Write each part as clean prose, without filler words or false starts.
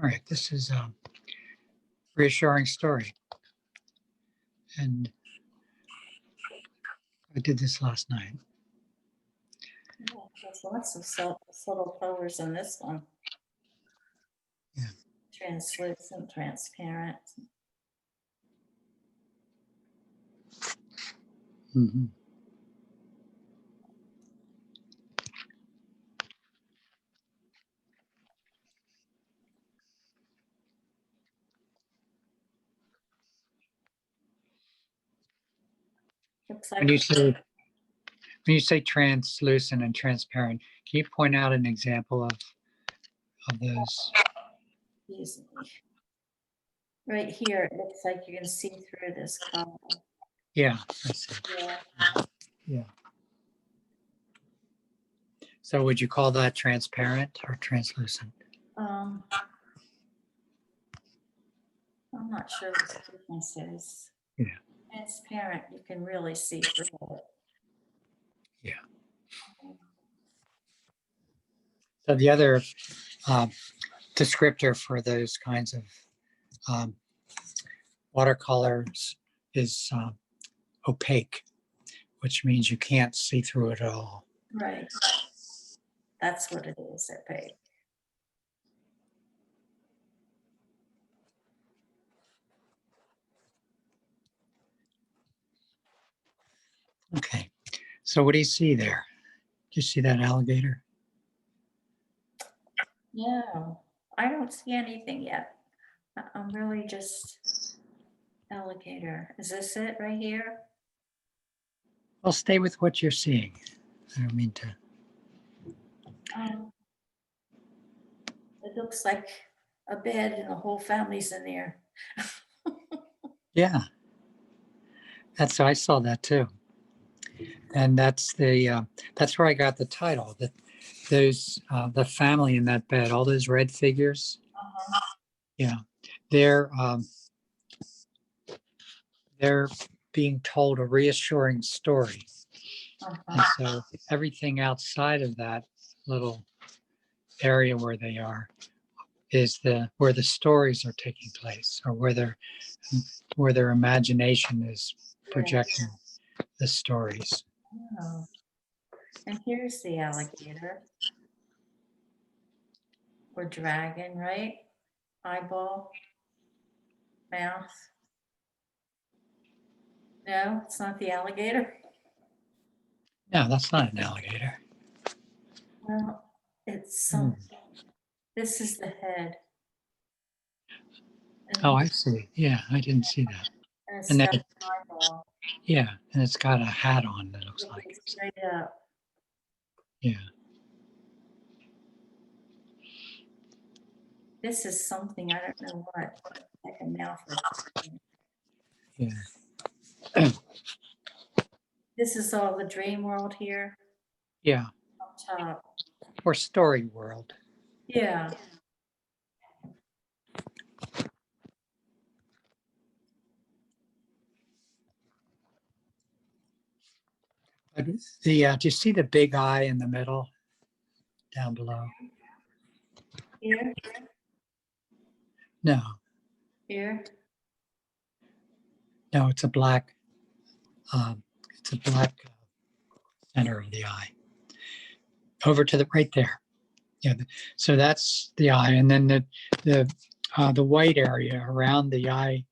All right, this is a reassuring story. And I did this last night. Yeah, there's lots of subtle colors in this one. Yeah. Translucent, transparent. Mm-hmm. Looks When like you say translucent and transparent, can you point out an example of those? easily. Right here, it looks like you can see through this color. Yeah, I see. Yeah. Yeah. So would you call that transparent or translucent? I'm not sure what the difference is. Yeah. Transparent, you can really see through it. Yeah. So the other descriptor for those kinds of watercolors is opaque, which means you can't see through it at all. Right. That's what it is, opaque. Okay. So what do you see there? Do you see that alligator? No, I don't see anything yet. I'm really just alligator. Is this it right here? Well, stay with what you're seeing. I don't mean to. It looks like a bed and the whole family's in there. Yeah. I saw that too. And that's where I got the title. That those the family in that bed, all those red figures. Yeah, they're being told a reassuring story. And so everything outside of that little area where they are is where the stories are taking place, or where their imagination is projecting the stories. Oh. And here's the alligator. Or dragon, right? Eyeball, mouth. No, it's not the alligator. No, that's not an alligator. Well, it's something. This is the head. And Oh, I see. Yeah, I didn't see that. it's And then, got an eyeball. yeah, and it's got a hat on, that looks like. It's straight up. Yeah. This is something, I don't know what, like a mouth. Yeah. This is all the dream world here Yeah. up top. Or story world. Yeah. But do you see the big eye in the middle down below? Here, No, here. no, it's a black center of the eye. Over to the right there. Yeah. So that's the eye, and then the white area around the eye,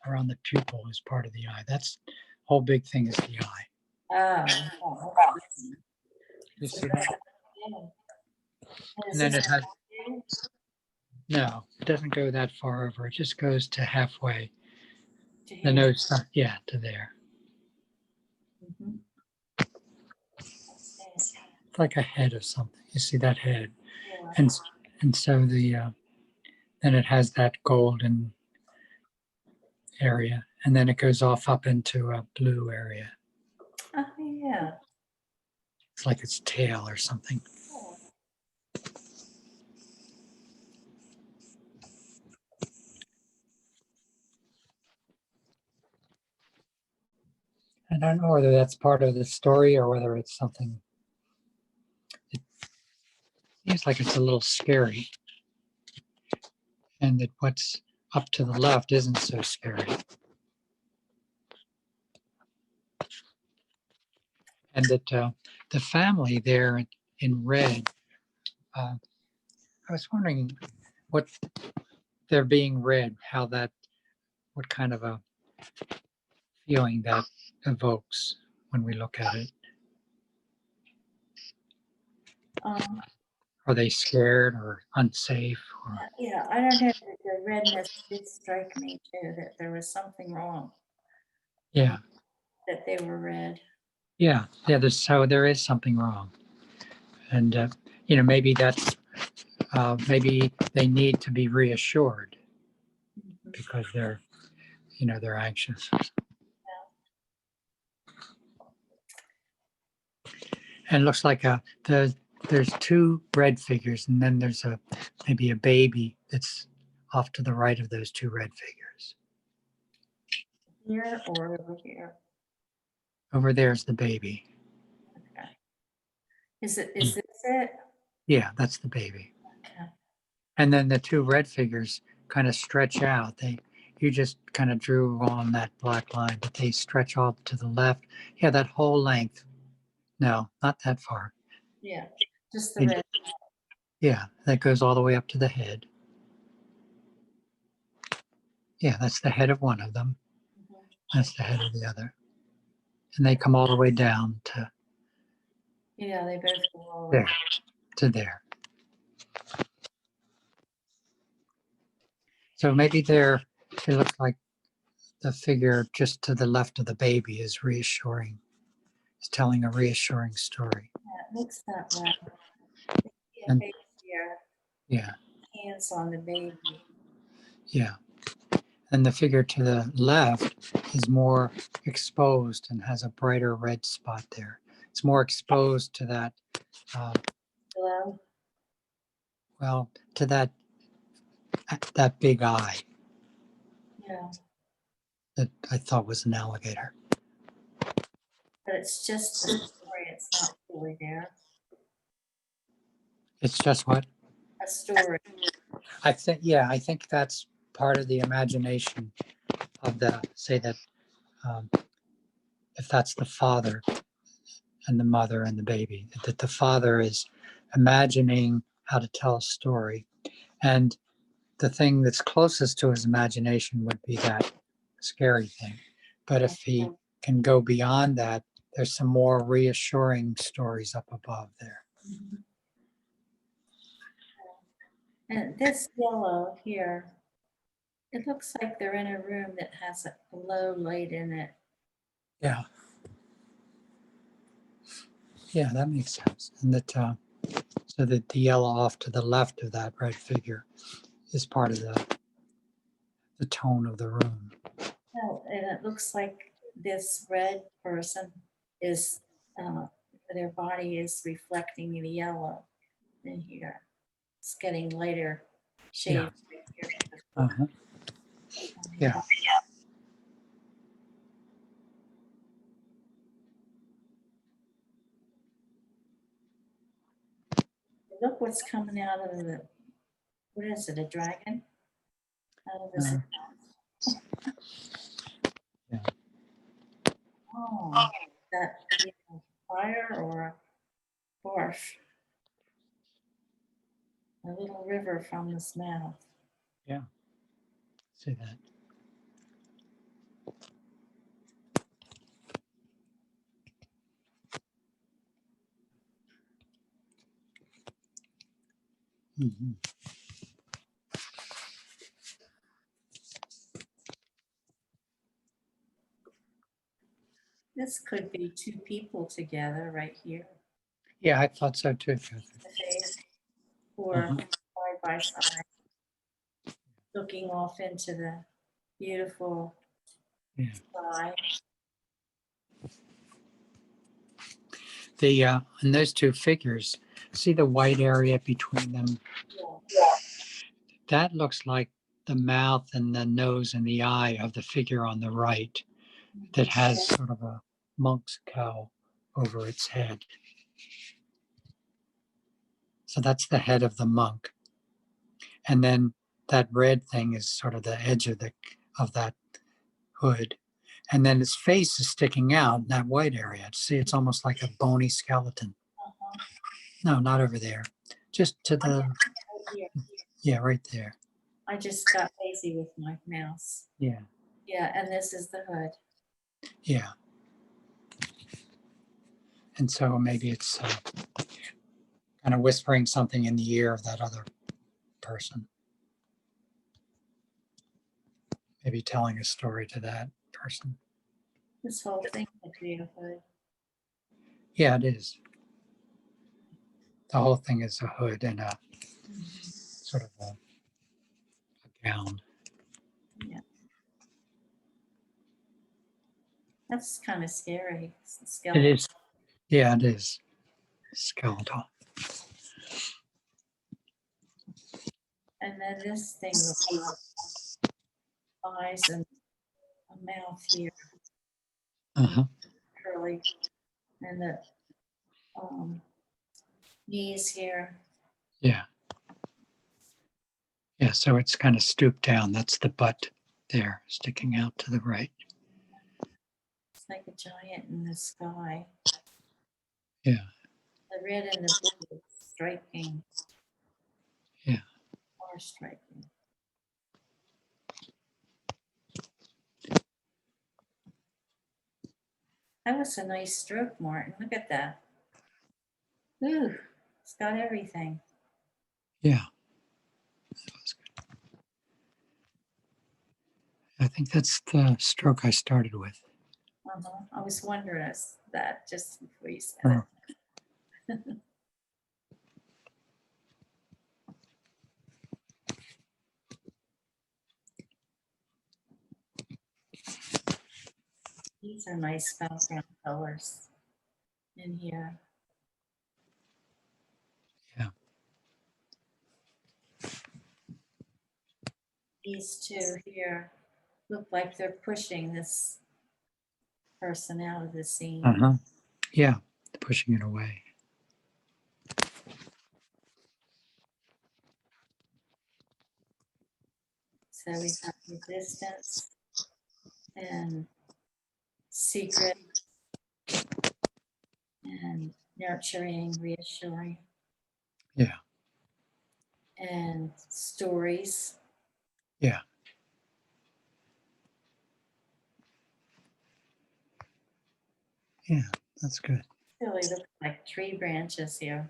around the pupil, is part of the eye. That's whole big thing is the eye. Oh. You see that? Yeah. And then it has no. It doesn't go that far over. It just goes to halfway. The nose, yeah, to there. Mhm. It's like a head of something. You see that head, Yeah. and so then it has that golden area, and then it goes off up into a blue area. Oh, yeah. It's like its tail or something. I don't know whether that's part of the story or whether it's something. It seems like it's a little scary. and that what's up to the left isn't so scary. And that the family there in red, I was wondering what they're being read, what kind of a feeling that evokes when we look at it. Um, Are they scared or unsafe? Or, yeah, I don't know, the redness did strike me too, that there was something wrong, yeah, that they were red. yeah. So there is something wrong, and maybe maybe they need to be reassured Mhm. because they're anxious. And it looks like there's two red figures, and then there's maybe a baby that's off to the right of those two red figures. Here or over here? Over there's the baby. Okay. Is this it? Yeah, that's the baby. Okay. And then the two red figures kind of stretch out. You just kind of drew on that black line, but they stretch off to the left. Yeah, that whole length. No, not that far. Yeah, just the It- red. yeah, that goes all the way up to the head. Yeah, that's the head of one of them. Mhm. That's the head of the other. And they come all the way down to Yeah, they both go all the way. there, to there. So maybe it looks like the figure just to the left of the baby is reassuring, is telling a reassuring story. Yeah, it looks that way. Yeah, And face here, yeah, hands on the baby. yeah. And the figure to the left is more exposed and has a brighter red spot there. It's more exposed to uh, Hello? to that big eye Yeah, that I thought was an alligator. but it's just a story. It's not really there. It's just what? A story. I think that's part of the imagination of say that um, if that's the father and the mother and the baby, that the father is imagining how to tell a story. And the thing that's closest to his imagination would be that scary thing. But if he can go beyond that, there's some more reassuring stories up above there. Mhm. And this yellow here, it looks like they're in a room that has a low light in it. Yeah. Yeah, that makes sense. And so that the yellow off to the left of that red figure is part of the tone of the room. Oh, and it looks like this red person is, uh, their body is reflecting the yellow in here. It's getting lighter Yeah. shades right here. Uh-huh. Yeah. Look what's coming out of what is it, a dragon? Out of his Uh, mouth. yeah. Oh, that fire or barf? A little river from his mouth. Yeah. See that. Hmm. This could be two people together right here. Yeah, I thought so too. Kathy. The face or Uh-huh. side by side, looking off into the beautiful Yeah. sky. And those two figures, see the white area between them? Yeah. That looks like the mouth and the nose and the eye of the figure on the right that has sort of a monk's cowl over its head. So that's the head of the monk. And then that red thing is sort of the edge of that hood. And then its face is sticking out in that white area. See, it's almost like a bony skeleton. Uh-huh. No, not over there. Just to the, Right here. yeah, right there. I just got lazy with my mouse. Yeah. Yeah, and this is the hood. Yeah. And so maybe it's kind of whispering something in the ear of that other person. Maybe telling a story to that person. This whole thing could be a hood. Yeah, it is. The whole thing is a hood and a sort of a gown. Yeah. That's kind of scary. It's a It skeleton. is. Yeah, it is. Skeletal. And then this thing looks like eyes and a mouth here, Uh-huh. curly, and the knees here. Yeah. Yeah, so it's kind of stooped down. That's the butt there, sticking out to the right. It's like a giant in the sky. Yeah. The red and the blue striking. Yeah. Are striking. That was a nice stroke, Martin. Look at that. Ooh, it's got everything. Yeah. That was good. I think that's the stroke I started with. Uh-huh. I was wondering that just before you said Oh. it. These are nice background colors in here. Yeah. These two here look like they're pushing this person out of the scene. Uh-huh. Yeah. Pushing it away. So we have resistance and secret and nurturing, reassuring, Yeah. and stories. Yeah. Yeah. That's good. Really look like tree branches here.